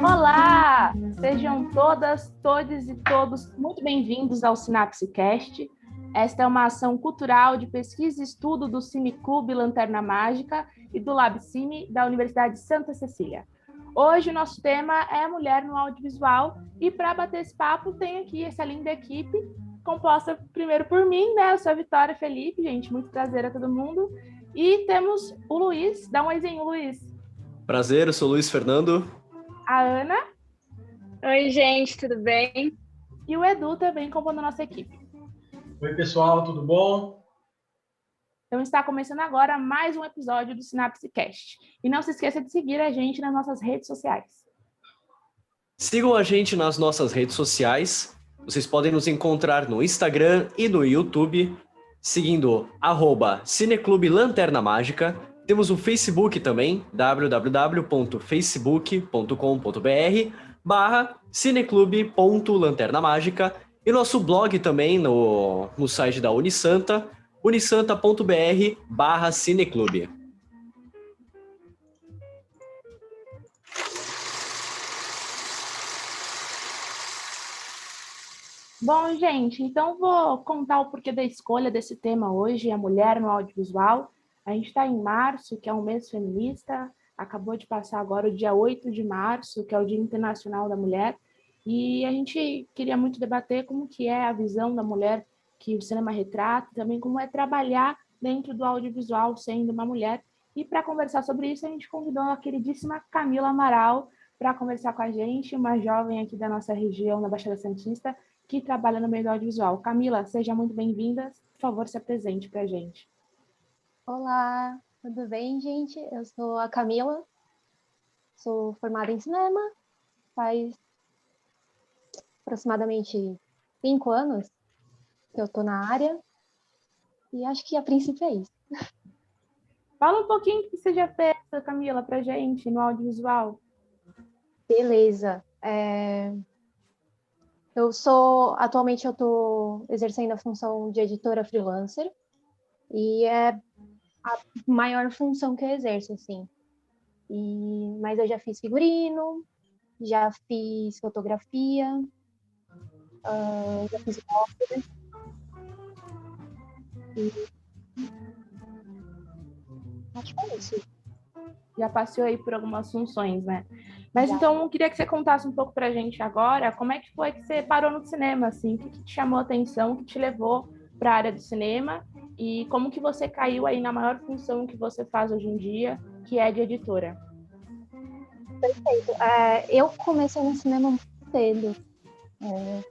Olá! Sejam todas, todos e todos muito bem-vindos ao SinapseCast. Esta é uma ação cultural de pesquisa e estudo do Cineclube Lanterna Mágica e do LabCine da Universidade de Santa Cecília. Hoje o nosso tema é a mulher no audiovisual e para bater esse papo tem aqui essa linda equipe, composta primeiro por mim, né? Eu sou a Vitória Felipe, gente, muito prazer a todo mundo. E temos o Luiz, dá um oizinho, Luiz. Prazer, eu sou o Luiz Fernando. A Ana. Oi, gente, tudo bem? E o Edu também compondo a nossa equipe. Oi, pessoal, tudo bom? Então está começando agora mais um episódio do SinapseCast. E não se esqueça de seguir a gente nas nossas redes sociais. Sigam a gente nas nossas redes sociais. Vocês podem nos encontrar no Instagram e no YouTube, seguindo @Cineclube Lanterna Mágica. Temos o Facebook também, www.facebook.com.br/cineclube.lanternamágica, e nosso blog também no site da Unisanta, unisanta.br/cineclube. Bom, gente, então vou contar o porquê da escolha desse tema hoje, a mulher no audiovisual. A gente está em março, que é um mês feminista, acabou de passar agora o dia 8 de março, que é o Dia Internacional da Mulher, e a gente queria muito debater como que é a visão da mulher que o cinema retrata, também como é trabalhar dentro do audiovisual sendo uma mulher. E para conversar sobre isso, a gente convidou a queridíssima Camila Amaral para conversar com a gente, uma jovem aqui da nossa região, na Baixada Santista, que trabalha no meio do audiovisual. Camila, seja muito bem-vinda. Por favor, se apresente para a gente. Olá, tudo bem, gente? Eu sou a Camila, sou formada em cinema, faz aproximadamente 5 anos que eu estou na área, e acho que a princípio é isso. Fala um pouquinho do que você já fez, Camila, para a gente no audiovisual. Beleza. Atualmente eu estou exercendo a função de editora freelancer, e é a maior função que eu exerço, assim. Mas eu já fiz figurino, já fiz fotografia, já fiz ópera. Acho que é isso. Já passou aí por algumas funções, né? Mas Já. então, eu queria que você contasse um pouco pra gente agora, como é que foi que você parou no cinema, assim? O que te chamou a atenção, o que te levou para a área do cinema e como que você caiu aí na maior função que você faz hoje em dia, que é de editora? Perfeito. Eu comecei no cinema muito cedo.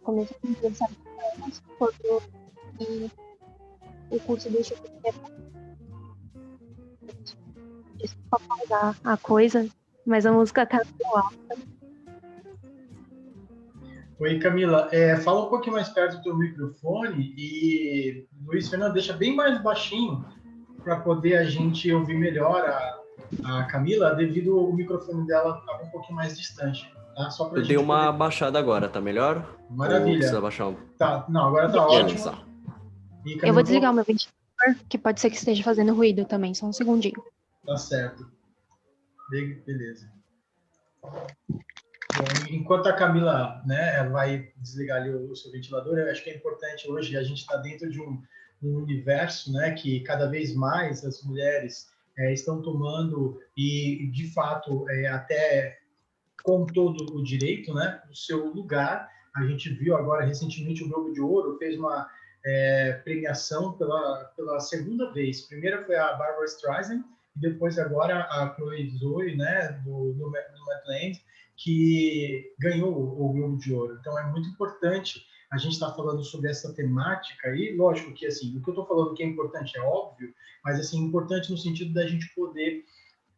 Comecei com 17 anos, quando eu fiz o curso do Instituto de Desculpa pausar a coisa, mas a música tá muito alta. Oi, Camila. Fala um pouquinho mais perto do teu microfone e, Luiz Fernando, deixa bem mais baixinho para poder a gente ouvir melhor a Camila, devido ao microfone dela estar um pouquinho mais distante. Tá? Só pra Eu dei uma baixada agora, tá melhor? Maravilha. Ou precisa baixar um? Tá, não, agora tá ótimo. E, Camila, Eu vou desligar o meu ventilador, que pode ser que esteja fazendo ruído também, só um segundinho. Tá certo. Beleza. Bom, enquanto a Camila, né, vai desligar ali o seu ventilador, eu acho que é importante hoje, a gente está dentro de um universo, né, que cada vez mais as mulheres estão tomando e, de fato, até com todo o direito, né, o seu lugar. A gente viu agora recentemente o Globo de Ouro fez uma premiação pela segunda vez. Primeiro foi a Barbra Streisand e depois agora a Chloe Zhao, né, do Nomadland, que ganhou o Globo de Ouro. Então é muito importante a gente estar falando sobre essa temática aí. Lógico que assim, o que eu estou falando que é importante é óbvio, mas assim, importante no sentido da gente poder,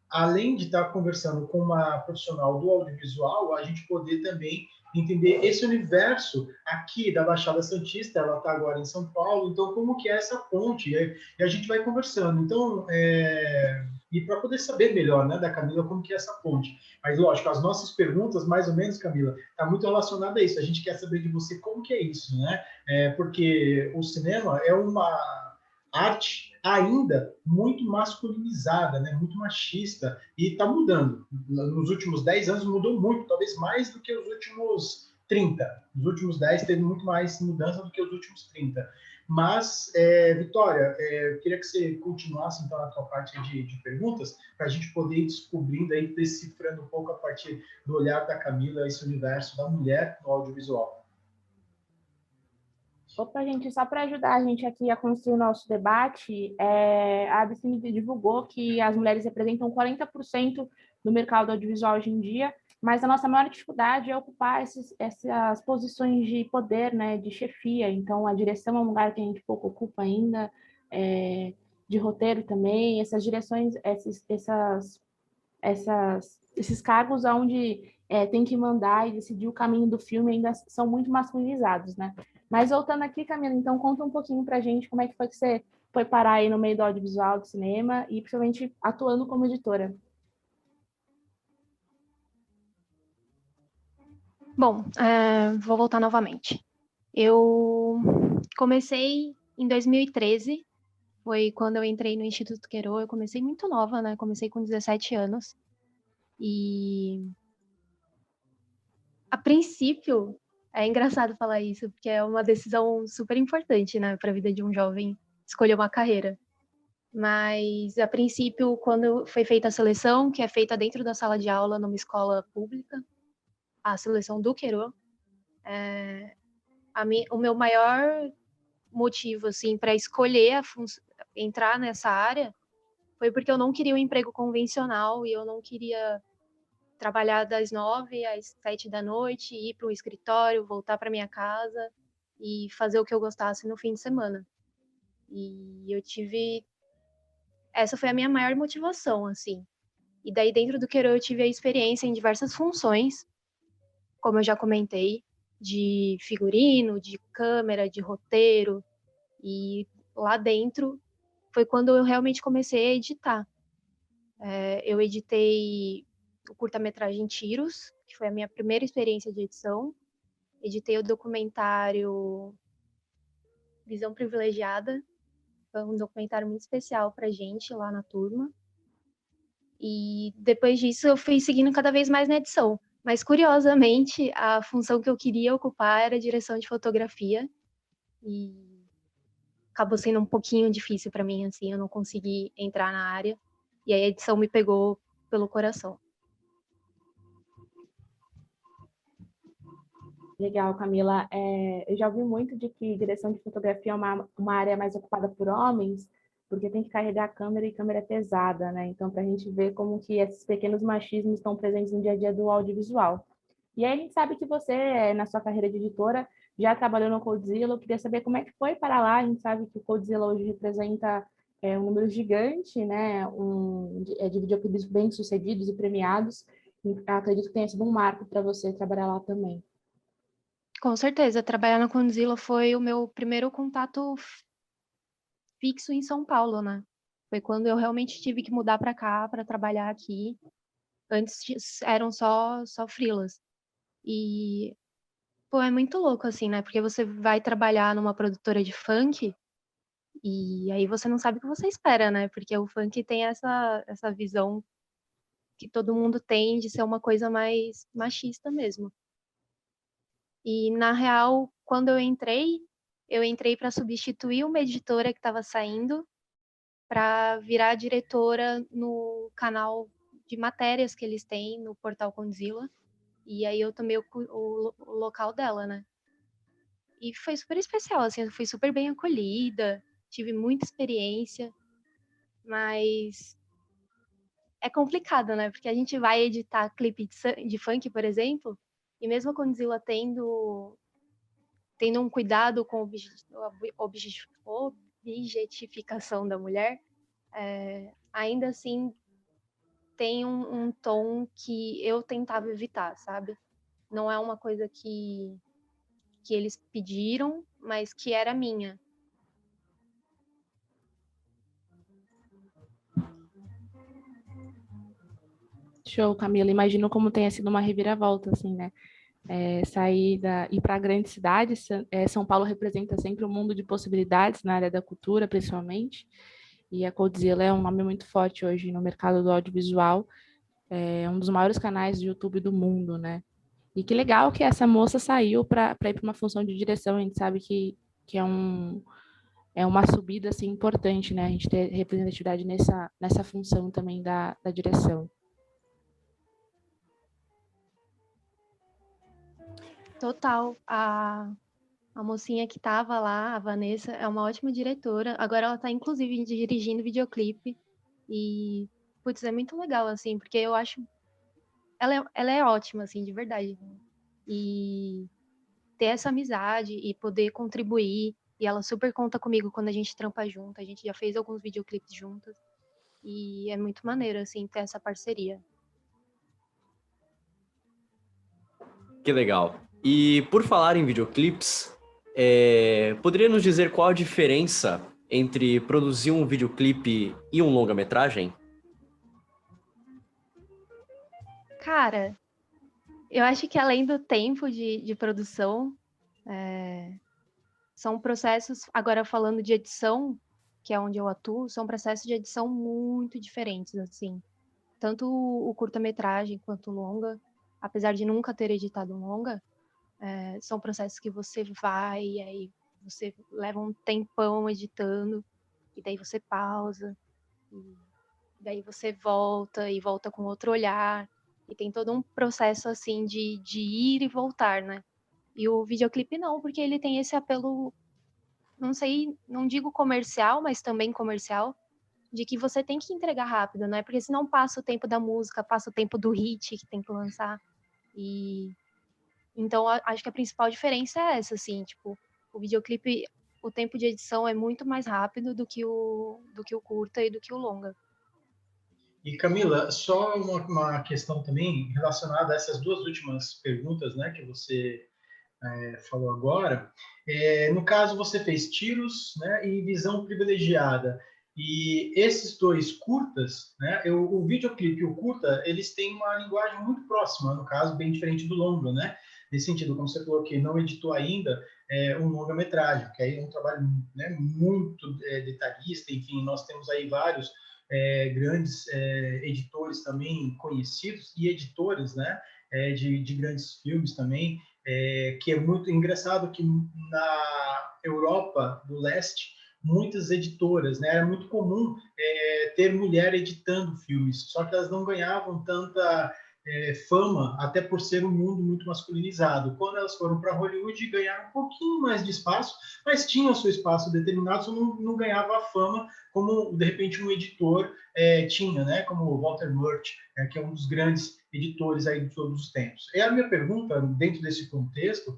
além de estar conversando com uma profissional do audiovisual, a gente poder também entender esse universo aqui da Baixada Santista. Ela está agora em São Paulo, então como que é essa ponte? E a gente vai conversando. Então, e para poder saber melhor, né, da Camila, como que é essa ponte. Mas, lógico, as nossas perguntas, mais ou menos, Camila, está muito relacionada a isso. A gente quer saber de você como que é isso, né? Porque o cinema é uma arte ainda muito masculinizada, né? Muito machista, e está mudando. Nos últimos 10 anos mudou muito, talvez mais do que os últimos 30. Nos últimos 10 teve muito mais mudança do que os últimos 30. Mas, Vitória, eu queria que você continuasse então a tua parte de perguntas, para a gente poder ir descobrindo, aí, decifrando um pouco a partir do olhar da Camila, esse universo da mulher no audiovisual. Opa, gente, só para ajudar a gente aqui a construir o nosso debate, a Abcine divulgou que as mulheres representam 40% do mercado audiovisual hoje em dia, mas a nossa maior dificuldade é ocupar essas posições de poder, né, de chefia. Então, a direção é um lugar que a gente pouco ocupa ainda, de roteiro também, essas direções, esses cargos onde tem que mandar e decidir o caminho do filme ainda são muito masculinizados, né? Mas voltando aqui, Camila, então conta um pouquinho pra gente como é que foi que você foi parar aí no meio do audiovisual, do cinema e principalmente atuando como editora. Bom, vou voltar novamente. Eu comecei em 2013, foi quando eu entrei no Instituto Querô. Eu comecei muito nova, né? Comecei com 17 anos. E a princípio, é engraçado falar isso, porque é uma decisão super importante, né, para a vida de um jovem escolher uma carreira. Mas, a princípio, quando foi feita a seleção, que é feita dentro da sala de aula numa escola pública, a seleção do Querô, o meu maior motivo, assim, para escolher entrar nessa área foi porque eu não queria um emprego convencional e eu não queria trabalhar das 9 às 7 da noite, ir para um escritório, voltar para minha casa e fazer o que eu gostasse no fim de semana. E essa foi a minha maior motivação, assim. E daí, dentro do Querô, eu tive a experiência em diversas funções, como eu já comentei, de figurino, de câmera, de roteiro. E lá dentro foi quando eu realmente comecei a editar. Eu editei o curta-metragem Tiros, que foi a minha primeira experiência de edição. Editei o documentário Visão Privilegiada, foi um documentário muito especial pra gente lá na turma. E depois disso eu fui seguindo cada vez mais na edição. Mas, curiosamente, a função que eu queria ocupar era direção de fotografia. E acabou sendo um pouquinho difícil para mim, assim, eu não consegui entrar na área. E aí a edição me pegou pelo coração. Legal, Camila. Eu já ouvi muito de que direção de fotografia é uma área mais ocupada por homens, porque tem que carregar a câmera e câmera é pesada, né? Então, para a gente ver como que esses pequenos machismos estão presentes no dia a dia do audiovisual. E aí a gente sabe que você, na sua carreira de editora, já trabalhou no Codzilla. Eu queria saber como é que foi para lá. A gente sabe que o Codzilla hoje representa um número gigante, né? De videoclipes bem-sucedidos e premiados. E acredito que tenha sido um marco para você trabalhar lá também. Com certeza, trabalhar na Condzilla foi o meu primeiro contato fixo em São Paulo, né? Foi quando eu realmente tive que mudar para cá, para trabalhar aqui. Antes eram só freelas. E, pô, é muito louco, assim, né? Porque você vai trabalhar numa produtora de funk e aí você não sabe o que você espera, né? Porque o funk tem essa visão que todo mundo tem de ser uma coisa mais machista mesmo. E, na real, quando eu entrei para substituir uma editora que estava saindo para virar diretora no canal de matérias que eles têm no portal Condzilla. E aí eu tomei o local dela, né? E foi super especial, assim, eu fui super bem acolhida, tive muita experiência, mas é complicado, né? Porque a gente vai editar clipe de funk, por exemplo, e mesmo a Condzilla tendo um cuidado com a objetificação da mulher, ainda assim tem um tom que eu tentava evitar, sabe? Não é uma coisa que eles pediram, mas que era minha. Show, Camila. Imagino como tenha sido uma reviravolta, assim, né? Ir para grandes cidades. São Paulo representa sempre um mundo de possibilidades na área da cultura, principalmente. E a Codezilla é um nome muito forte hoje no mercado do audiovisual, é um dos maiores canais do YouTube do mundo, né? E que legal que essa moça saiu para ir para uma função de direção. A gente sabe que é uma subida assim, importante, né? A gente ter representatividade nessa função também da direção. Total. A mocinha que tava lá, a Vanessa, é uma ótima diretora. Agora ela tá, inclusive, dirigindo videoclipe. E, putz, é muito legal, assim, porque eu acho... Ela é ótima, assim, de verdade. E ter essa amizade e poder contribuir. E ela super conta comigo quando a gente trampa junto. A gente já fez alguns videoclipes juntas. E é muito maneiro, assim, ter essa parceria. Que legal. E por falar em videoclipes, poderia nos dizer qual a diferença entre produzir um videoclipe e um longa-metragem? Cara, eu acho que além do tempo de produção, são processos, agora falando de edição, que é onde eu atuo, são processos de edição muito diferentes, assim. Tanto o curta-metragem quanto o longa, apesar de nunca ter editado um longa, são processos que você vai e aí você leva um tempão editando, e daí você pausa, e daí você volta e volta com outro olhar, e tem todo um processo assim de ir e voltar, né? E o videoclipe não, porque ele tem esse apelo, não sei, não digo comercial, mas também comercial, de que você tem que entregar rápido, né? Porque senão passa o tempo da música, passa o tempo do hit que tem que lançar. E então acho que a principal diferença é essa, assim, tipo, o videoclipe, o tempo de edição é muito mais rápido do que o curta e do que o longa. E Camila, só uma questão também relacionada a essas duas últimas perguntas, né, que você falou agora. No caso, você fez Tiros, né, e Visão Privilegiada. E esses dois curtas, né, o videoclipe e o curta, eles têm uma linguagem muito próxima, no caso, bem diferente do longa, né? Nesse sentido, como você falou que não editou ainda um longa-metragem, que aí é um trabalho, né, muito detalhista, enfim, nós temos aí vários grandes editores também conhecidos e editores, né, de grandes filmes também, que é muito engraçado que na Europa do Leste, muitas editoras, né, era muito comum ter mulher editando filmes, só que elas não ganhavam tanta fama, até por ser um mundo muito masculinizado. Quando elas foram para Hollywood, ganharam um pouquinho mais de espaço, mas tinham seu espaço determinado, só não ganhava a fama como, de repente, um editor tinha, né, como o Walter Murch, que é um dos grandes editores aí de todos os tempos. E a minha pergunta, dentro desse contexto,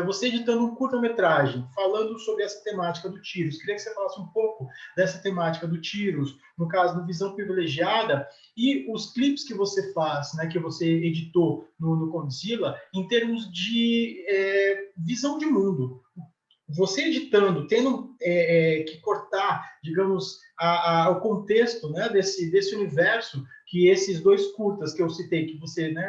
você editando um curta-metragem, falando sobre essa temática do Tiros, queria que você falasse um pouco dessa temática do Tiros, no caso do Visão Privilegiada, e os clipes que você faz, né, que você editou no Condzilla, em termos de visão de mundo. Você editando, tendo que cortar, digamos, o contexto, né, desse universo que esses dois curtas que eu citei, que você, né,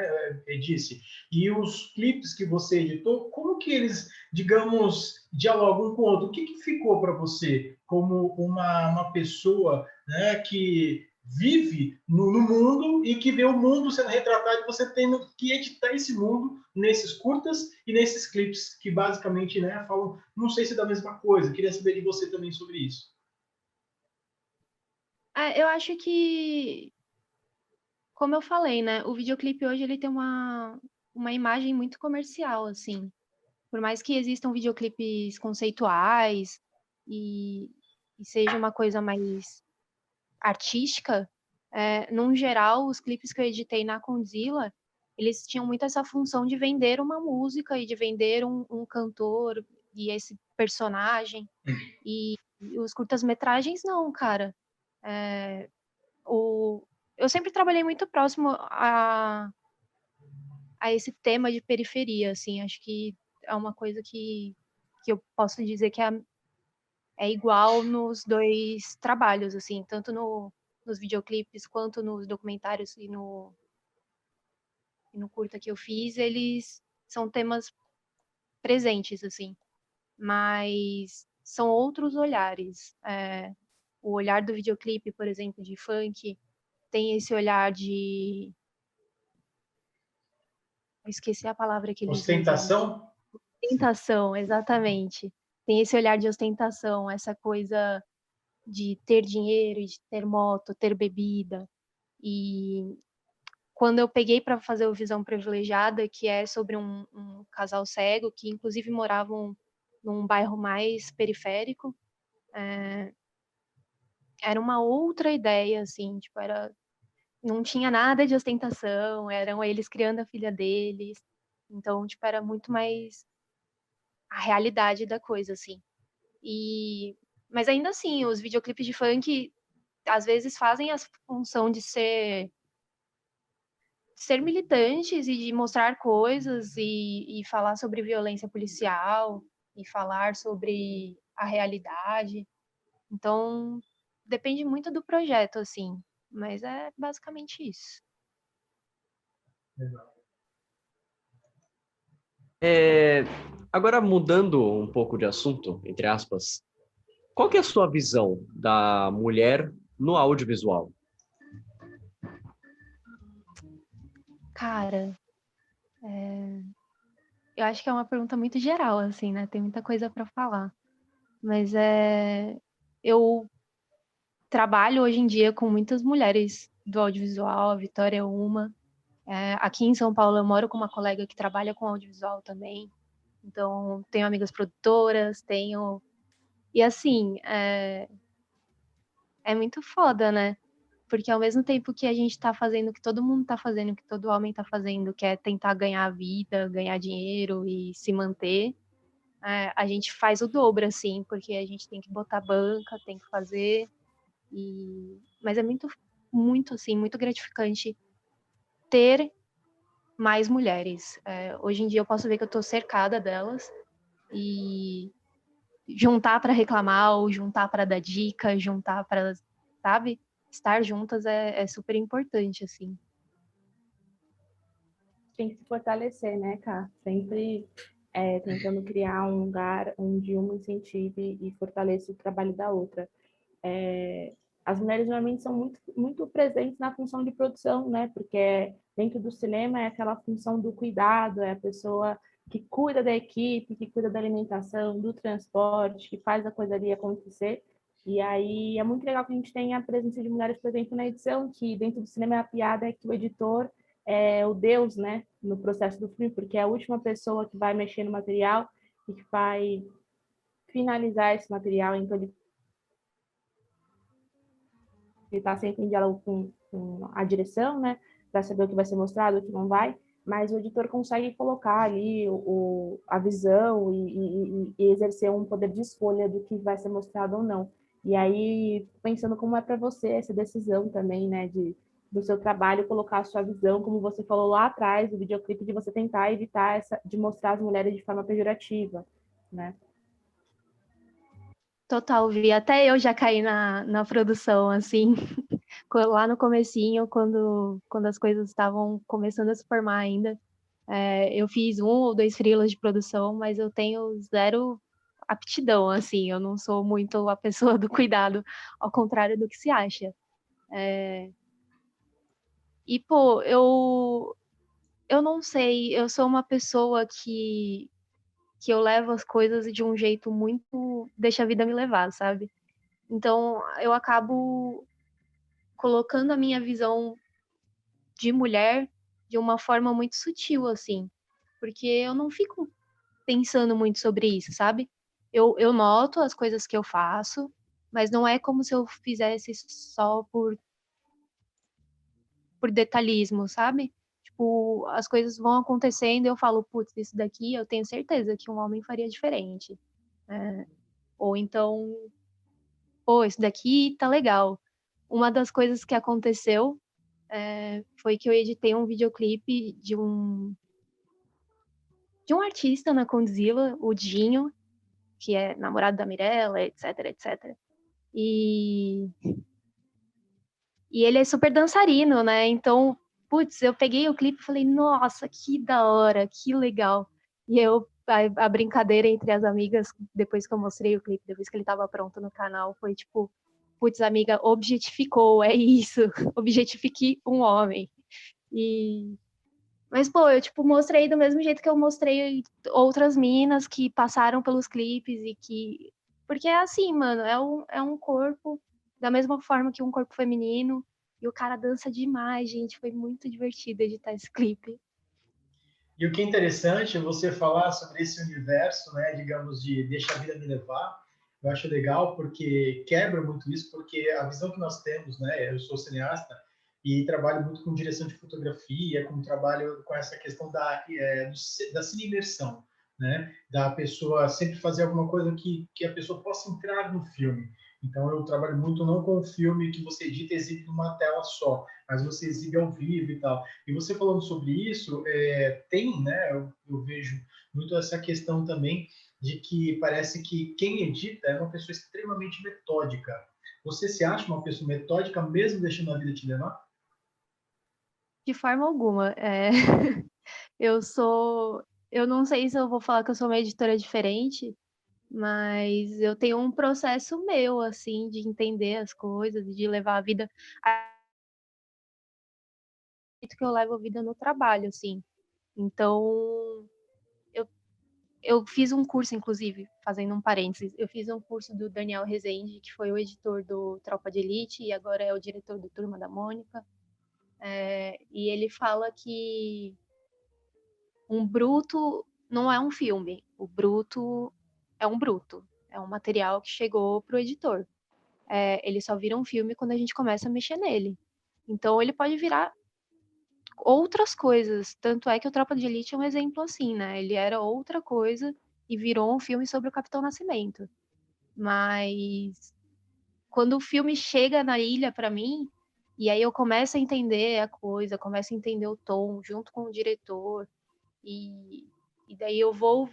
disse, e os clipes que você editou, como que eles, digamos, dialogam um com o outro? O que ficou para você como uma pessoa, né, que vive no mundo e que vê o mundo sendo retratado e você tendo que editar esse mundo nesses curtas e nesses clipes que basicamente, né, falam, não sei se é da mesma coisa, queria saber de você também sobre isso. Eu acho que, como eu falei, né, o videoclipe hoje ele tem uma imagem muito comercial, assim. Por mais que existam videoclipes conceituais e, e seja uma coisa mais artística, num geral, os clipes que eu editei na Condzilla, eles tinham muito essa função de vender uma música e de vender um cantor e esse personagem. E os curtas-metragens, não, cara. É, eu sempre trabalhei muito próximo a esse tema de periferia, assim. Acho que é uma coisa que eu posso dizer que é igual nos dois trabalhos, assim, tanto nos videoclipes quanto nos documentários e no curta que eu fiz, eles são temas presentes, assim, mas são outros olhares. o olhar do videoclipe, por exemplo, de funk, tem esse olhar de... Eu esqueci a palavra que eles usam. Ostentação? Ostentação, exatamente. Tem esse olhar de ostentação, essa coisa de ter dinheiro, de ter moto, ter bebida. E quando eu peguei para fazer o Visão Privilegiada, que é sobre um casal cego, que inclusive moravam num bairro mais periférico, era uma outra ideia, assim, tipo, não tinha nada de ostentação, eram eles criando a filha deles, então, tipo, era muito mais a realidade da coisa, assim. Mas ainda assim, os videoclipes de funk, às vezes, fazem a função de ser militantes e de mostrar coisas e falar sobre violência policial e falar sobre a realidade. Então, depende muito do projeto, assim, mas é basicamente isso. Legal. Agora, mudando um pouco de assunto, entre aspas, qual que é a sua visão da mulher no audiovisual? Cara, eu acho que é uma pergunta muito geral, assim, né? Tem muita coisa para falar. Mas eu trabalho hoje em dia com muitas mulheres do audiovisual, a Vitória é uma. Aqui em São Paulo eu moro com uma colega que trabalha com audiovisual também. Então, tenho amigas produtoras, tenho... E assim, é muito foda, né? Porque ao mesmo tempo que a gente tá fazendo o que todo mundo tá fazendo, o que todo homem tá fazendo, que é tentar ganhar a vida, ganhar dinheiro e se manter, a gente faz o dobro, assim, porque a gente tem que botar banca, tem que fazer. Mas é muito, muito, assim, muito gratificante ter mais mulheres. Hoje em dia eu posso ver que eu tô cercada delas e juntar para reclamar ou juntar para dar dica, juntar para, sabe? Estar juntas é super importante, assim. Tem que se fortalecer, né, Cá? Sempre tentando criar um lugar onde uma incentive e fortaleça o trabalho da outra. As mulheres normalmente são muito, muito presentes na função de produção, né? Porque dentro do cinema é aquela função do cuidado, é a pessoa que cuida da equipe, que cuida da alimentação, do transporte, que faz a coisa ali acontecer. E aí é muito legal que a gente tenha a presença de mulheres, por exemplo, na edição, que dentro do cinema a piada é que o editor é o Deus, né, no processo do filme, porque é a última pessoa que vai mexer no material e que vai finalizar esse material, então ele está sempre em diálogo com a direção, né, para saber o que vai ser mostrado, o que não vai, mas o editor consegue colocar ali a visão e exercer um poder de escolha do que vai ser mostrado ou não. E aí, pensando como é para você essa decisão também, né, do seu trabalho, colocar a sua visão, como você falou lá atrás, do videoclipe, de você tentar evitar de mostrar as mulheres de forma pejorativa, né? Total, Vi. Até eu já caí na produção, assim, lá no comecinho, quando as coisas estavam começando a se formar ainda. Eu fiz 1 ou 2 freelas de produção, mas eu tenho zero aptidão, assim, eu não sou muito a pessoa do cuidado, ao contrário do que se acha. E, pô, eu não sei, eu sou uma pessoa que eu levo as coisas de um jeito muito... deixa a vida me levar, sabe? Então, eu acabo colocando a minha visão de mulher de uma forma muito sutil, assim. Porque eu não fico pensando muito sobre isso, sabe? Eu noto as coisas que eu faço, mas não é como se eu fizesse só por detalhismo, sabe? Tipo, as coisas vão acontecendo e eu falo, putz, isso daqui eu tenho certeza que um homem faria diferente. Ou então, pô, isso daqui tá legal. Uma das coisas que aconteceu foi que eu editei um videoclipe de um artista na Condzilla, o Dinho, que é namorado da Mirella, etc, etc. E ele é super dançarino, né? Então, putz, eu peguei o clipe e falei, nossa, que da hora, que legal. E a brincadeira entre as amigas, depois que eu mostrei o clipe, depois que ele tava pronto no canal, foi tipo, putz, amiga, objetificou, é isso, objetifique um homem. Mas, pô, eu, tipo, mostrei do mesmo jeito que eu mostrei outras minas que passaram pelos clipes e que... Porque é assim, mano, é um corpo, da mesma forma que um corpo feminino, e o cara dança demais, gente, foi muito divertido editar esse clipe. E o que é interessante é você falar sobre esse universo, né, digamos, de deixa a vida me levar. Eu acho legal porque quebra muito isso, porque a visão que nós temos, né, eu sou cineasta e trabalho muito com direção de fotografia, com trabalho com essa questão da cine-imersão, né, da pessoa sempre fazer alguma coisa que a pessoa possa entrar no filme. Então, eu trabalho muito não com o filme que você edita e exibe numa tela só, mas você exibe ao vivo e tal. E você falando sobre isso, tem, né, eu vejo muito essa questão também de que parece que quem edita é uma pessoa extremamente metódica. Você se acha uma pessoa metódica mesmo deixando a vida te levar? De forma alguma. Eu sou... Eu não sei se eu vou falar que eu sou uma editora diferente, mas eu tenho um processo meu, assim, de entender as coisas, de levar a vida... que eu levo a vida no trabalho, assim. Então, eu fiz um curso, inclusive, fazendo um parênteses, eu fiz um curso do Daniel Rezende, que foi o editor do Tropa de Elite e agora é o diretor do Turma da Mônica. E ele fala que um bruto não é um filme, o bruto é um bruto, é um material que chegou pro editor. Ele só vira um filme quando a gente começa a mexer nele. Então ele pode virar outras coisas. Tanto é que o Tropa de Elite é um exemplo assim, né? Ele era outra coisa e virou um filme sobre o Capitão Nascimento. Mas quando o filme chega na ilha para mim, e aí eu começo a entender a coisa, começo a entender o tom junto com o diretor, e, e daí eu vou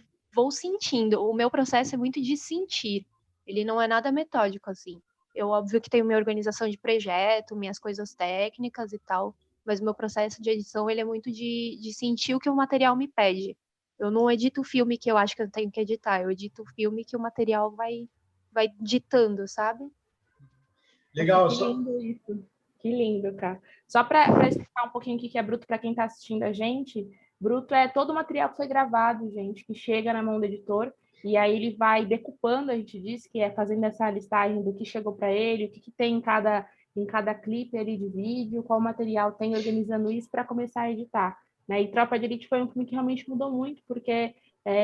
sentindo. O meu processo é muito de sentir. Ele não é nada metódico assim. Eu óbvio que tenho minha organização de projeto, minhas coisas técnicas e tal, mas o meu processo de edição ele é muito de sentir o que o material me pede. Eu não edito o filme que eu acho que eu tenho que editar, eu edito o filme que o material vai ditando, sabe? Poxa, Legal, que só. lindo isso. Que lindo, cara. Só para explicar um pouquinho o que é Bruto para quem está assistindo a gente, Bruto é todo o material que foi gravado, gente, que chega na mão do editor, e aí ele vai decupando, a gente diz que é fazendo essa listagem do que chegou para ele, o que tem em cada clipe ali de vídeo, qual material tem, organizando isso para começar a editar. Né? E Tropa de Elite foi um filme que realmente mudou muito, porque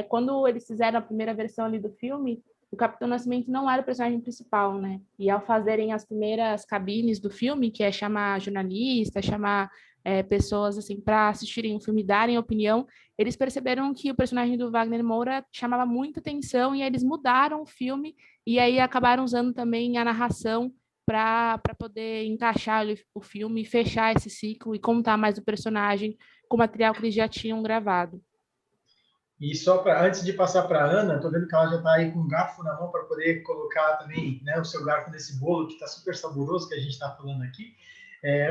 quando eles fizeram a primeira versão ali do filme, o Capitão Nascimento não era o personagem principal, né? E ao fazerem as primeiras cabines do filme, que é chamar jornalistas, chamar pessoas assim para assistirem o filme, darem opinião, eles perceberam que o personagem do Wagner Moura chamava muita atenção e aí eles mudaram o filme e aí acabaram usando também a narração para poder encaixar o filme, fechar esse ciclo e contar mais o personagem com o material que eles já tinham gravado. E só para antes de passar para a Ana, estou vendo que ela já está aí com um garfo na mão para poder colocar também, né, o seu garfo nesse bolo que está super saboroso que a gente está falando aqui.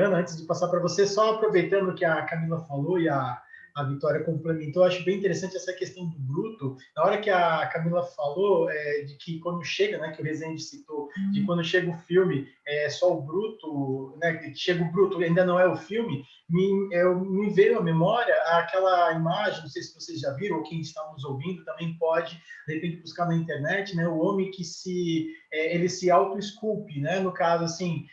Ana, antes de passar para você, só aproveitando que a Camila falou e a Vitória complementou, acho bem interessante essa questão do bruto. Na hora que a Camila falou de que quando chega, né, que o Rezende citou, de quando chega o filme, só o bruto, né, que chega o bruto, ainda não é o filme, me veio à memória aquela imagem, não sei se vocês já viram, ou quem está nos ouvindo também pode, de repente, buscar na internet, né, o homem que ele se auto-esculpe, né, no caso, assim,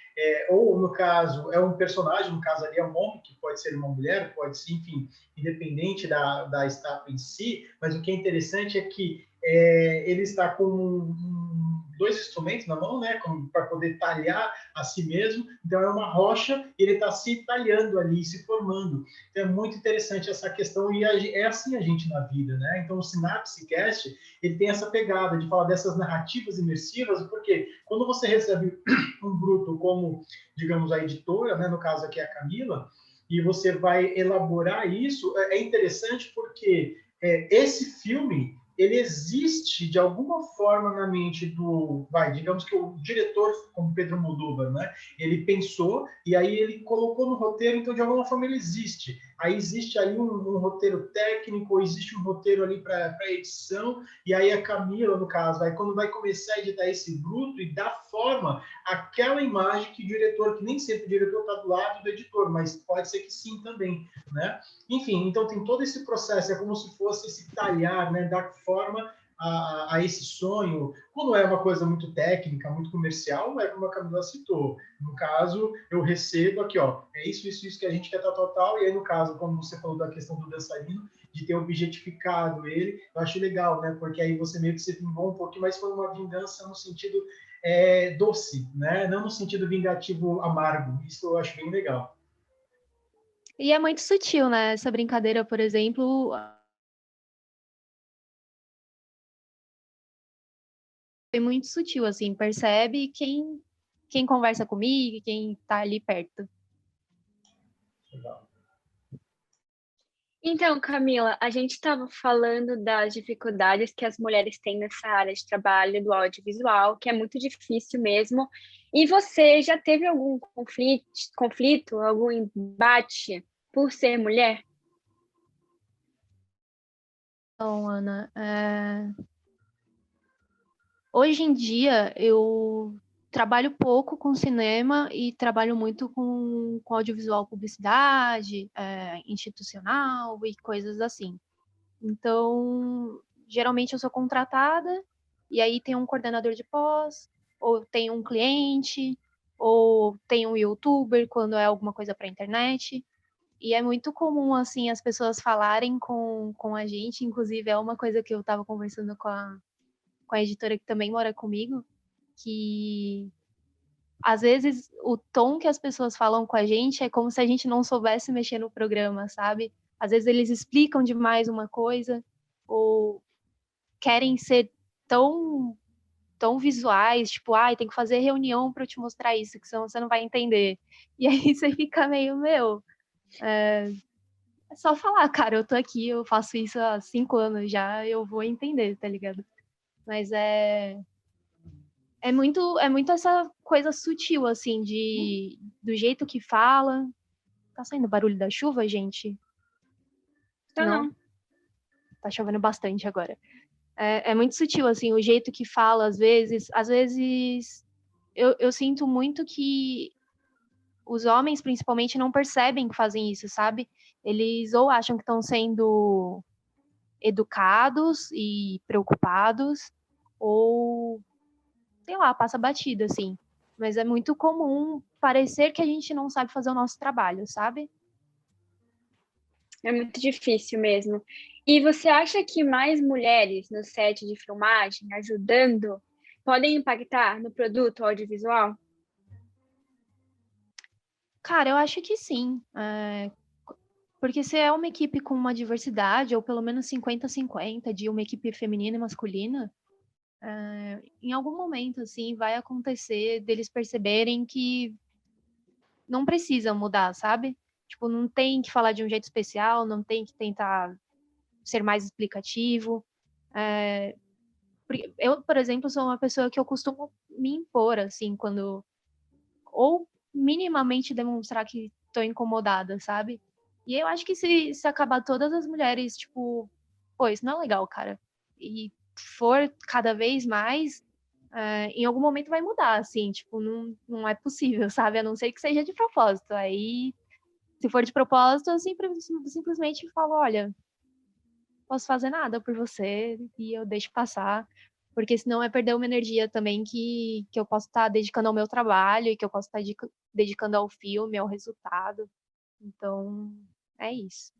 ou no caso, é um personagem, no caso ali é um homem, que pode ser uma mulher, pode ser, enfim, independente da estátua em si, mas o que é interessante é que ele está com dois instrumentos na mão, né, para poder talhar a si mesmo. Então é uma rocha e ele está se talhando ali, se formando. Então é muito interessante essa questão e é assim a gente na vida, né? Então o Synapse Cast ele tem essa pegada de falar dessas narrativas imersivas, porque quando você recebe um bruto como, digamos, a editora, né, no caso aqui é a Camila, e você vai elaborar isso, é interessante porque esse filme ele existe de alguma forma na mente do, digamos que o diretor, como Pedro Moldovan, né? Ele pensou e aí ele colocou no roteiro, então de alguma forma ele existe. Aí existe aí um roteiro técnico, ou existe um roteiro ali para edição, e aí a Camila, no caso, aí quando vai começar a editar esse bruto e dar forma àquela imagem que o diretor, que nem sempre o diretor está do lado do editor, mas pode ser que sim também, né? Enfim, então tem todo esse processo, é como se fosse esse talhar, né, dar forma a esse sonho. Quando é uma coisa muito técnica, muito comercial, é como a Camila citou. No caso, eu recebo aqui, ó, é isso que a gente quer, tal. E aí, no caso, como você falou da questão do dançarino, de ter objetificado ele, eu acho legal, né? Porque aí você meio que se vingou um pouquinho, mas foi uma vingança no sentido doce, né? Não no sentido vingativo amargo. Isso eu acho bem legal. E é muito sutil, né? Essa brincadeira, por exemplo, é muito sutil, assim, percebe quem conversa comigo, quem tá ali perto. Legal. Então, Camila, a gente estava falando das dificuldades que as mulheres têm nessa área de trabalho do audiovisual, que é muito difícil mesmo. E você já teve algum conflito, algum embate por ser mulher? Então, Ana, hoje em dia eu trabalho pouco com cinema e trabalho muito com audiovisual, publicidade, institucional e coisas assim. Então, geralmente eu sou contratada e aí tem um coordenador de pós, ou tem um cliente, ou tem um youtuber quando é alguma coisa para internet. E é muito comum, assim, as pessoas falarem com a gente, inclusive é uma coisa que eu estava conversando com a editora que também mora comigo, que às vezes o tom que as pessoas falam com a gente é como se a gente não soubesse mexer no programa, sabe? Às vezes eles explicam demais uma coisa, ou querem ser tão tão visuais, tipo, tem que fazer reunião para eu te mostrar isso, que senão você não vai entender. E aí você fica meio, é só falar, cara, eu tô aqui, eu faço isso há 5 anos já, eu vou entender, tá ligado? Mas é muito essa coisa sutil, assim, do jeito que fala. Tá saindo barulho da chuva, gente? Não? Não. Tá chovendo bastante agora. É muito sutil, assim, o jeito que fala, às vezes. Às vezes, eu sinto muito que os homens, principalmente, não percebem que fazem isso, sabe? Eles ou acham que estão sendo educados e preocupados, ou, sei lá, passa batido, assim. Mas é muito comum parecer que a gente não sabe fazer o nosso trabalho, sabe? É muito difícil mesmo. E você acha que mais mulheres no set de filmagem ajudando podem impactar no produto audiovisual? Cara, eu acho que sim. Porque se é uma equipe com uma diversidade, ou pelo menos 50-50 de uma equipe feminina e masculina, em algum momento, assim, vai acontecer deles perceberem que não precisam mudar, sabe? Tipo, não tem que falar de um jeito especial, não tem que tentar ser mais explicativo. Eu, por exemplo, sou uma pessoa que eu costumo me impor, assim, quando... Ou minimamente demonstrar que tô incomodada, sabe? E eu acho que se acabar todas as mulheres, tipo, pô, isso não é legal, cara. E for cada vez mais, em algum momento vai mudar, assim, tipo, não é possível, sabe? A não ser que seja de propósito. Aí, se for de propósito, eu simplesmente falo, olha, não posso fazer nada por você e eu deixo passar, porque senão é perder uma energia também que eu posso estar dedicando ao meu trabalho e que eu posso estar dedicando ao filme, ao resultado. Então, é isso.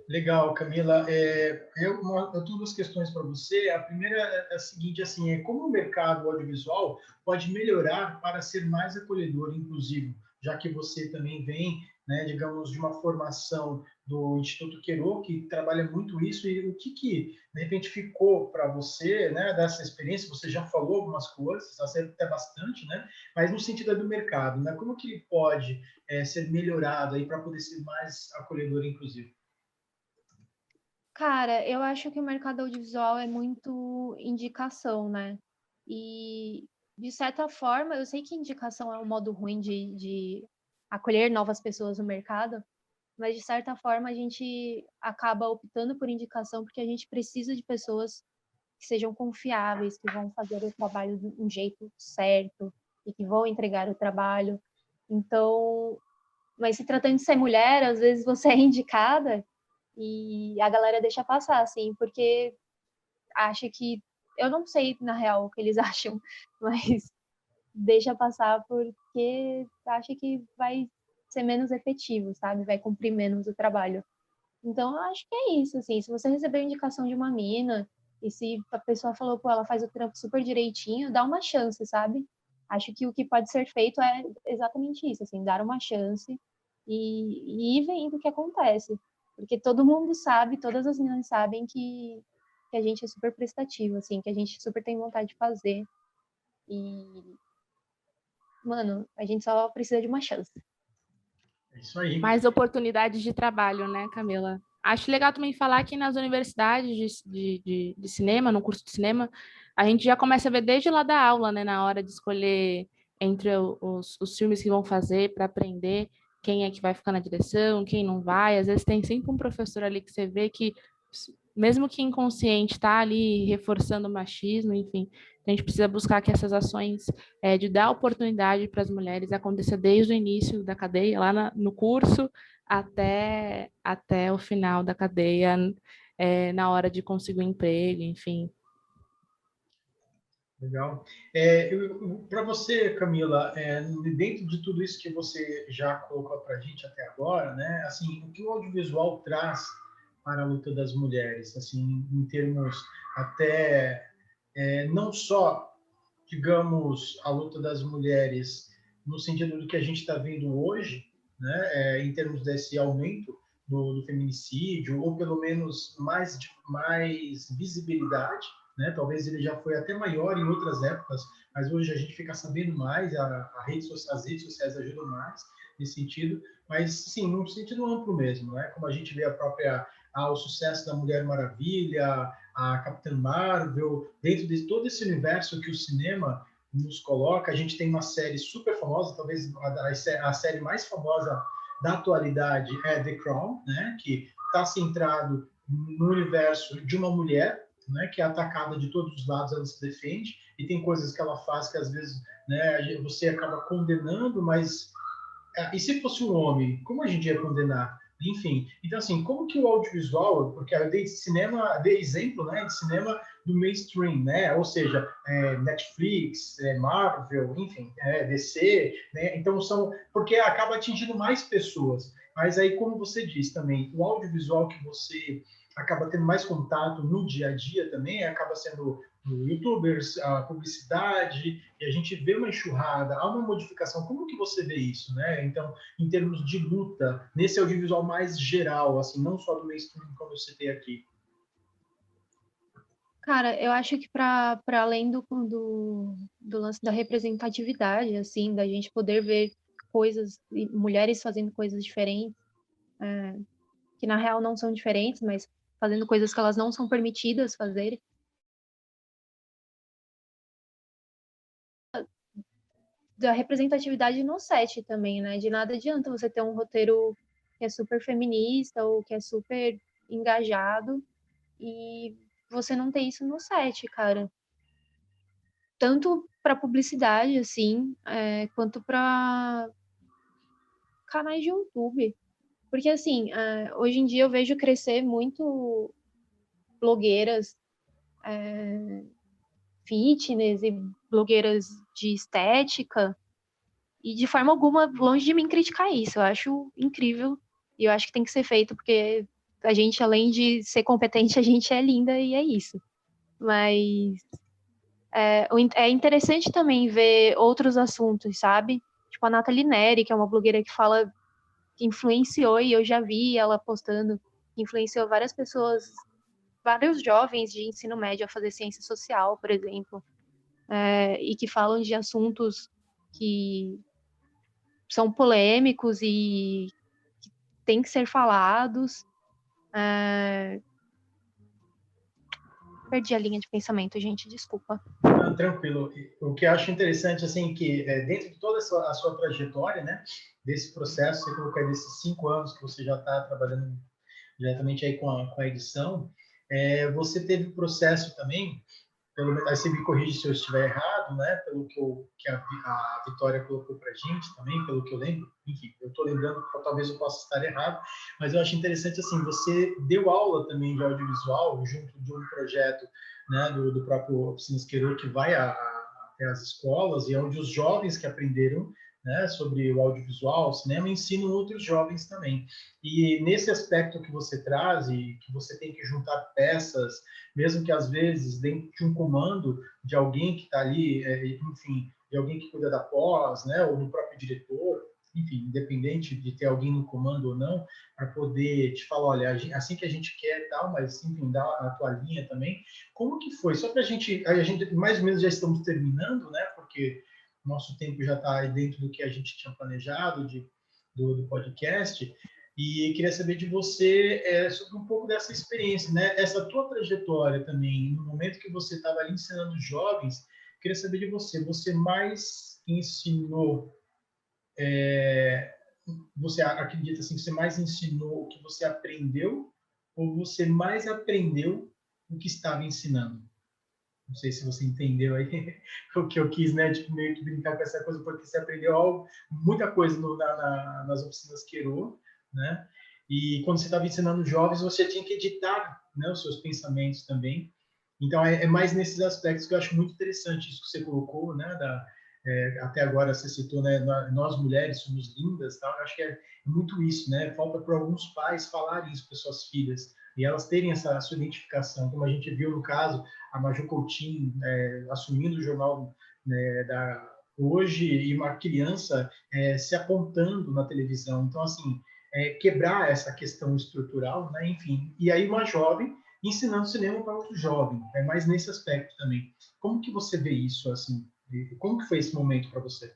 Legal, Camila. Eu tenho duas questões para você. A primeira é a seguinte, assim, como o mercado audiovisual pode melhorar para ser mais acolhedor, inclusivo, já que você também vem, né, digamos, de uma formação do Instituto Quero, que trabalha muito isso, e o que de repente ficou para você, né, dessa experiência? Você já falou algumas coisas, até bastante, né, mas no sentido do mercado, né, como que ele pode ser melhorado aí para poder ser mais acolhedor e inclusivo? Cara, eu acho que o mercado audiovisual é muito indicação, né? E, de certa forma, eu sei que indicação é um modo ruim de acolher novas pessoas no mercado, mas, de certa forma, a gente acaba optando por indicação porque a gente precisa de pessoas que sejam confiáveis, que vão fazer o trabalho de um jeito certo e que vão entregar o trabalho. Então, mas se tratando de ser mulher, às vezes você é indicada e a galera deixa passar, assim, porque acha que. Eu não sei, na real, o que eles acham, mas deixa passar porque acha que vai ser menos efetivo, sabe? Vai cumprir menos o trabalho. Então, eu acho que é isso, assim. Se você receber indicação de uma mina e se a pessoa falou, pô, ela faz o trampo super direitinho, dá uma chance, sabe? Acho que o que pode ser feito é exatamente isso, assim, dar uma chance e ir vendo o que acontece. Porque todo mundo sabe, todas as meninas sabem que a gente é super prestativo, assim, que a gente super tem vontade de fazer. E, mano, a gente só precisa de uma chance. É isso aí. Mais oportunidades de trabalho, né, Camila? Acho legal também falar que nas universidades de cinema, no curso de cinema, a gente já começa a ver desde lá da aula, né, na hora de escolher entre os filmes que vão fazer para aprender quem é que vai ficar na direção, quem não vai. Às vezes tem sempre um professor ali que você vê que, mesmo que inconsciente, está ali reforçando o machismo, enfim. A gente precisa buscar que essas ações de dar oportunidade para as mulheres aconteça desde o início da cadeia, lá no curso, até o final da cadeia, na hora de conseguir um emprego, enfim. Legal. Para você, Camila, dentro de tudo isso que você já colocou para a gente até agora, né? Assim, o que o audiovisual traz para a luta das mulheres, assim, em termos até não só, digamos, a luta das mulheres no sentido do que a gente está vendo hoje, né? Em termos desse aumento do feminicídio, ou pelo menos mais visibilidade, né? Talvez ele já foi até maior em outras épocas, mas hoje a gente fica sabendo mais, as redes sociais ajudam mais nesse sentido, mas sim, num sentido amplo mesmo, né? Como a gente vê o sucesso da Mulher Maravilha, a Capitã Marvel, dentro de todo esse universo que o cinema nos coloca, a gente tem uma série super famosa, talvez a série mais famosa da atualidade é The Crown, né? Que está centrado no universo de uma mulher, né, que é atacada de todos os lados, ela se defende, e tem coisas que ela faz que às vezes, né, você acaba condenando, mas e se fosse um homem, como a gente ia condenar? Enfim, então assim, como que o audiovisual, porque eu dei exemplo, né, de cinema do mainstream, né, ou seja, Netflix, Marvel, enfim, DC, né, então porque acaba atingindo mais pessoas, mas aí como você diz também, o audiovisual que você acaba tendo mais contato no dia a dia também, acaba sendo no YouTubers, a publicidade, e a gente vê uma enxurrada, há uma modificação. Como que você vê isso, né? Então, em termos de luta, nesse audiovisual mais geral, assim, não só do mainstream, como eu citei aqui. Cara, eu acho que para além do lance da representatividade, assim, da gente poder ver coisas, mulheres fazendo coisas diferentes, que na real não são diferentes, mas fazendo coisas que elas não são permitidas fazer, da representatividade no set também, né? De nada adianta você ter um roteiro que é super feminista ou que é super engajado e você não ter isso no set, cara. Tanto para publicidade, assim, quanto para canais de YouTube. Porque, assim, hoje em dia eu vejo crescer muito blogueiras fitness e blogueiras de estética, e de forma alguma, longe de mim criticar isso. Eu acho incrível e eu acho que tem que ser feito, porque a gente, além de ser competente, a gente é linda e é isso. Mas é interessante também ver outros assuntos, sabe? Tipo a Nathalie Neri, que é uma blogueira que fala, que influenciou, e eu já vi ela postando, que influenciou várias pessoas, vários jovens de ensino médio a fazer ciência social, por exemplo, e que falam de assuntos que são polêmicos e que têm que ser falados. perdi a linha de pensamento, gente, desculpa. Não, tranquilo. O que eu acho interessante, assim, que dentro de toda a sua trajetória, né, desse processo, você colocou aí desses 5 anos que você já está trabalhando diretamente aí com a edição, você teve processo também, pelo menos, aí você me corrige se eu estiver errado, né, pelo que a Vitória colocou para a gente também, pelo que eu lembro, enfim, eu estou lembrando, talvez eu possa estar errado, mas eu acho interessante, assim, você deu aula também de audiovisual junto de um projeto, né, do próprio Oficinas Queiro, que vai até as escolas, e onde os jovens que aprenderam, né, sobre o audiovisual, o cinema, ensinam outros jovens também. E nesse aspecto que você traz, e que você tem que juntar peças, mesmo que às vezes dentro de um comando de alguém que está ali, enfim, de alguém que cuida da pós, né, ou do próprio diretor, enfim, independente de ter alguém no comando ou não, para poder te falar, olha, assim que a gente quer e tal, mas enfim, dá a tua linha também. Como que foi? Só para a gente mais ou menos já estamos terminando, né, porque nosso tempo já está dentro do que a gente tinha planejado do podcast, e queria saber de você sobre um pouco dessa experiência, né? Essa tua trajetória também, no momento que você estava ali ensinando jovens, queria saber de você, você mais ensinou, você acredita assim, que você mais ensinou o que você aprendeu, ou você mais aprendeu o que estava ensinando? Não sei se você entendeu aí o que eu quis, né? Tipo, meio que brincar com essa coisa, porque você aprendeu algo, muita coisa nas oficinas Queiro, né? E quando você estava ensinando jovens, você tinha que editar, né, os seus pensamentos também. Então, é mais nesses aspectos que eu acho muito interessante isso que você colocou, né? Até agora você citou, né? Nós mulheres somos lindas, tal. Eu acho que é muito isso, né? Falta para alguns pais falarem isso para suas filhas e elas terem essa sua identificação, como a gente viu no caso a Maju Coutinho assumindo o jornal, né, hoje, e uma criança se apontando na televisão. Então, assim, quebrar essa questão estrutural, né? Enfim, e aí uma jovem ensinando cinema para outro jovem, é mais nesse aspecto também. Como que você vê isso, assim? Como que foi esse momento para você?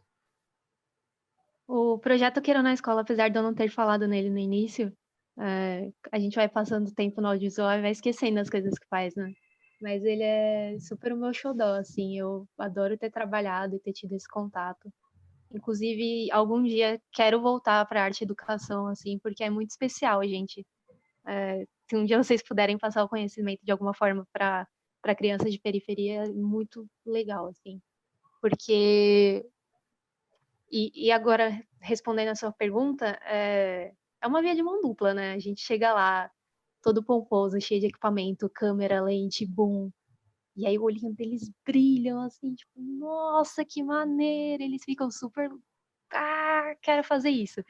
O projeto Queiro na Escola, apesar de eu não ter falado nele no início, a gente vai passando o tempo no audiovisual e vai esquecendo as coisas que faz, né? Mas ele é super o meu xodó, assim, eu adoro ter trabalhado e ter tido esse contato. Inclusive, algum dia quero voltar para arte e educação, assim, porque é muito especial, gente. Se um dia vocês puderem passar o conhecimento de alguma forma para crianças de periferia, é muito legal, assim. Porque e agora, respondendo a sua pergunta, é uma via de mão dupla, né? A gente chega lá, todo pomposo, cheio de equipamento, câmera, lente, boom. E aí o olhinho deles brilham, assim, tipo, nossa, que maneiro! Eles ficam super, quero fazer isso.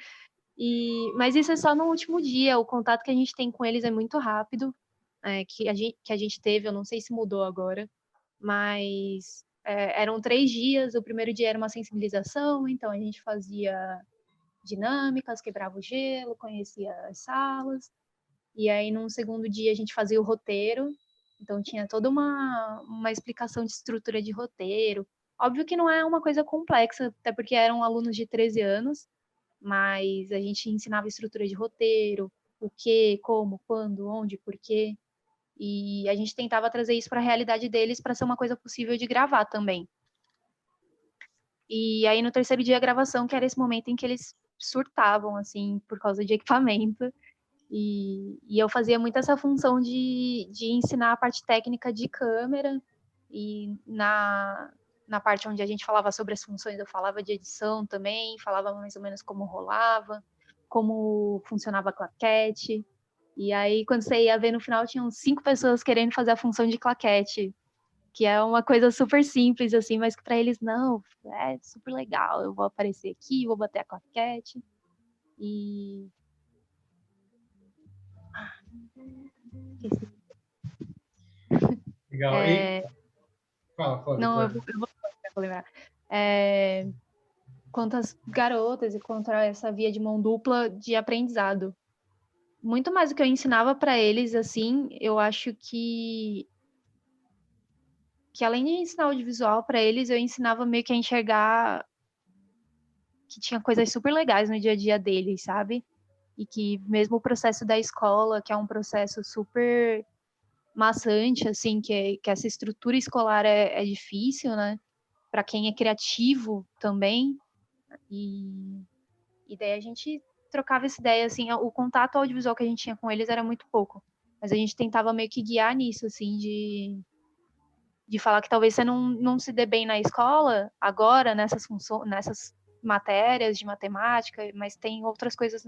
Mas isso é só no último dia, o contato que a gente tem com eles é muito rápido, que a gente teve, eu não sei se mudou agora, mas eram 3 dias. O primeiro dia era uma sensibilização, então a gente fazia dinâmicas, quebrava o gelo, conhecia as salas, e aí num segundo dia a gente fazia o roteiro, então tinha toda uma explicação de estrutura de roteiro. Óbvio que não é uma coisa complexa, até porque eram alunos de 13 anos, mas a gente ensinava estrutura de roteiro, o que, como, quando, onde, por quê. E a gente tentava trazer isso para a realidade deles para ser uma coisa possível de gravar também. E aí no terceiro dia a gravação, que era esse momento em que eles surtavam, assim, por causa de equipamento. E eu fazia muito essa função de ensinar a parte técnica de câmera, e na parte onde a gente falava sobre as funções, eu falava de edição também, falava mais ou menos como rolava, como funcionava a claquete. E aí, quando você ia ver no final, tinham 5 pessoas querendo fazer a função de claquete, que é uma coisa super simples, assim, mas que para eles, não, é super legal, eu vou aparecer aqui, vou bater a claquete. E... Legal. E... Fala, Não, eu Vitória. vou lembrar. Quanto às garotas e contra essa via de mão dupla de aprendizado. Muito mais do que eu ensinava para eles, assim, eu acho que além de ensinar audiovisual para eles, eu ensinava meio que a enxergar que tinha coisas super legais no dia a dia deles, sabe? E que mesmo o processo da escola, que é um processo super maçante, assim, que essa estrutura escolar é difícil, né? Para quem é criativo também. E daí a gente trocava essa ideia, assim, o contato audiovisual que a gente tinha com eles era muito pouco. Mas a gente tentava meio que guiar nisso, assim, de falar que talvez você não se dê bem na escola, agora, nessas matérias de matemática, mas tem outras coisas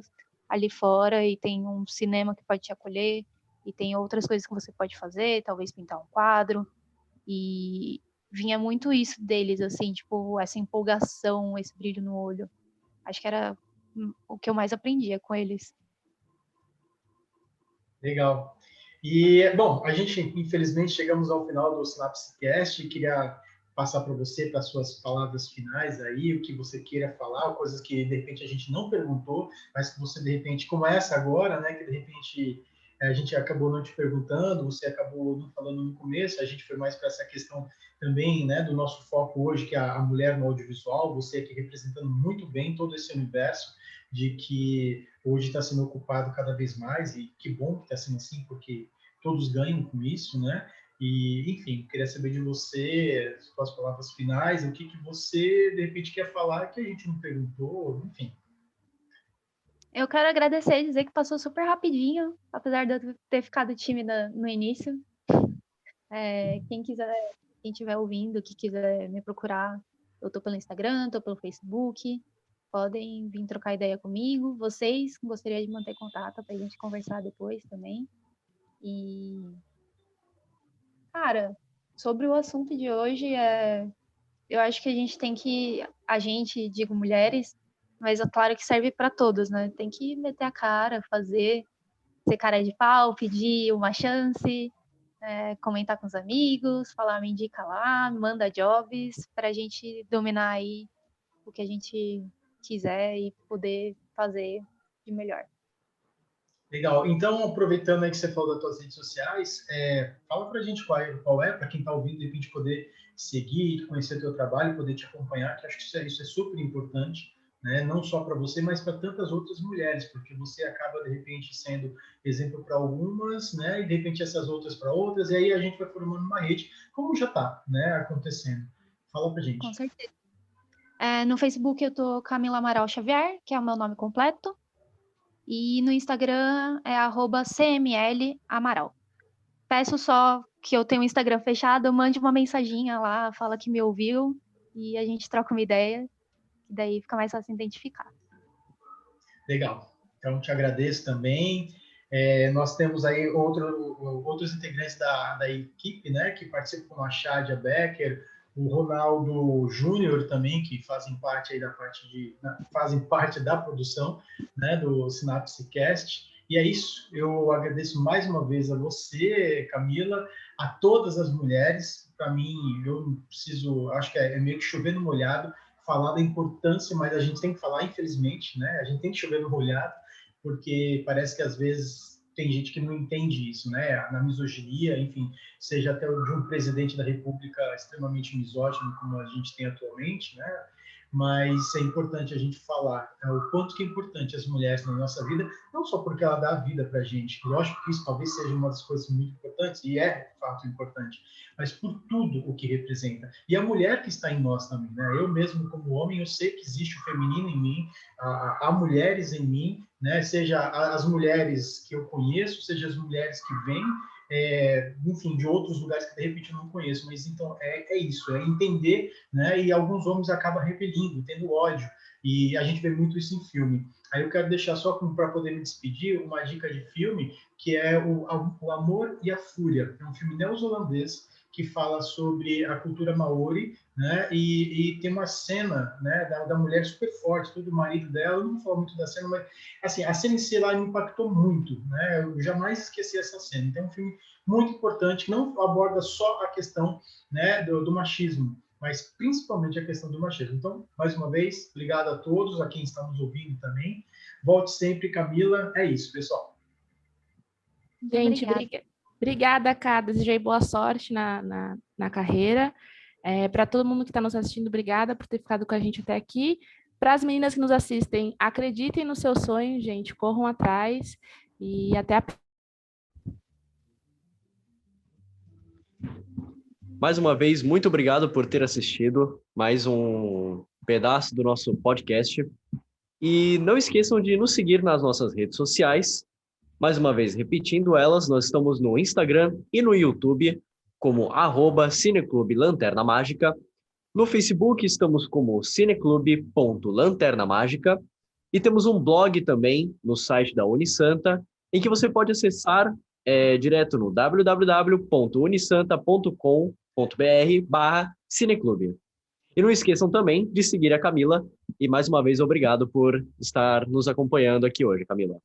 ali fora, e tem um cinema que pode te acolher, e tem outras coisas que você pode fazer, talvez pintar um quadro, e vinha muito isso deles, assim, tipo, essa empolgação, esse brilho no olho. Acho que era o que eu mais aprendia com eles. Legal. E, bom, a gente, infelizmente, chegamos ao final do SynapseCast. Queria passar para você, para suas palavras finais aí, o que você queira falar, coisas que, de repente, a gente não perguntou, mas que você, de repente, como essa agora, né, que, de repente, a gente acabou não te perguntando, você acabou não falando no começo, a gente foi mais para essa questão também, né, do nosso foco hoje, que é a mulher no audiovisual, você aqui representando muito bem todo esse universo de que hoje está sendo ocupado cada vez mais, e que bom que está sendo assim, porque todos ganham com isso, né? E, enfim, queria saber de você, suas palavras finais, o que você, de repente, quer falar que a gente não perguntou, enfim. Eu quero agradecer e dizer que passou super rapidinho, apesar de eu ter ficado tímida no início. Quem estiver ouvindo, que quiser me procurar, eu tô pelo Instagram, tô pelo Facebook, podem vir trocar ideia comigo. Vocês, gostaria de manter contato para a gente conversar depois também. E, cara, sobre o assunto de hoje, eu acho que digo mulheres, mas é claro que serve para todos, né? Tem que meter a cara, ser cara de pau, pedir uma chance, comentar com os amigos, falar, me indica lá, manda jobs, para a gente dominar aí o que a gente quiser e poder fazer de melhor. Legal. Então, aproveitando aí que você falou das suas redes sociais, fala para a gente qual é, para quem está ouvindo, de repente poder seguir, conhecer o teu trabalho, poder te acompanhar, que acho que isso é super importante, né? Não só para você, mas para tantas outras mulheres, porque você acaba, de repente, sendo exemplo para algumas, né? E, de repente, essas outras para outras, e aí a gente vai formando uma rede, como já está, né, acontecendo. Fala para a gente. Com certeza. No Facebook eu tô Camila Amaral Xavier, que é o meu nome completo. E no Instagram é @cmlamaral. Peço só que eu tenho o Instagram fechado, mande uma mensaginha lá, fala que me ouviu e a gente troca uma ideia, e daí fica mais fácil identificar. Legal. Então, te agradeço também. Nós temos aí outros integrantes da equipe, né, que participam, como a Shadia Becker, o Ronaldo Júnior também, que fazem parte aí fazem parte da produção, né, do SynapseCast. E é isso. Eu agradeço mais uma vez a você, Camila, a todas as mulheres. Para mim, eu não preciso, acho que é meio que chover no molhado falar da importância, mas a gente tem que falar, infelizmente, né? A gente tem que chover no molhado, porque parece que às vezes tem gente que não entende isso, né? Na misoginia, enfim, seja até de um presidente da República extremamente misógino, como a gente tem atualmente, né? Mas é importante a gente falar o quanto que é importante as mulheres na nossa vida, não só porque ela dá a vida para a gente, lógico que isso talvez seja uma das coisas muito importantes, e é de fato importante, mas por tudo o que representa. E a mulher que está em nós também, né? Eu mesmo, como homem, eu sei que existe o feminino em mim, há mulheres em mim, né? Seja as mulheres que eu conheço, seja as mulheres que vêm, enfim, de outros lugares que de repente eu não conheço, mas então é isso, é entender, né? E alguns homens acabam repelindo, tendo ódio, e a gente vê muito isso em filme. Aí eu quero deixar só para poder me despedir uma dica de filme que é o Amor e a Fúria. É um filme neozelandês que fala sobre a cultura maori, né? E tem uma cena, né, da mulher super forte, todo o marido dela. Eu não vou falar muito da cena, mas assim, a cena em si lá me impactou muito, né? Eu jamais esqueci essa cena. Então é um filme muito importante que não aborda só a questão, né, do machismo, mas principalmente a questão do machismo. Então, mais uma vez, obrigado a todos, a quem está nos ouvindo também. Volte sempre, Camila. É isso, pessoal. Gente, obrigada, Cá. Desejei boa sorte na carreira. Para todo mundo que está nos assistindo, obrigada por ter ficado com a gente até aqui. Para as meninas que nos assistem, acreditem no seu sonho, gente. Corram atrás e até a Mais uma vez, muito obrigado por ter assistido mais um pedaço do nosso podcast. E não esqueçam de nos seguir nas nossas redes sociais. Mais uma vez, repetindo elas, nós estamos no Instagram e no YouTube como @Cineclube Lanterna Mágica. No Facebook estamos como cineclube.lanternamágica e temos um blog também no site da Unisanta, em que você pode acessar direto no www.unisanta.com.br/cineclube. E não esqueçam também de seguir a Camila. E mais uma vez, obrigado por estar nos acompanhando aqui hoje, Camila.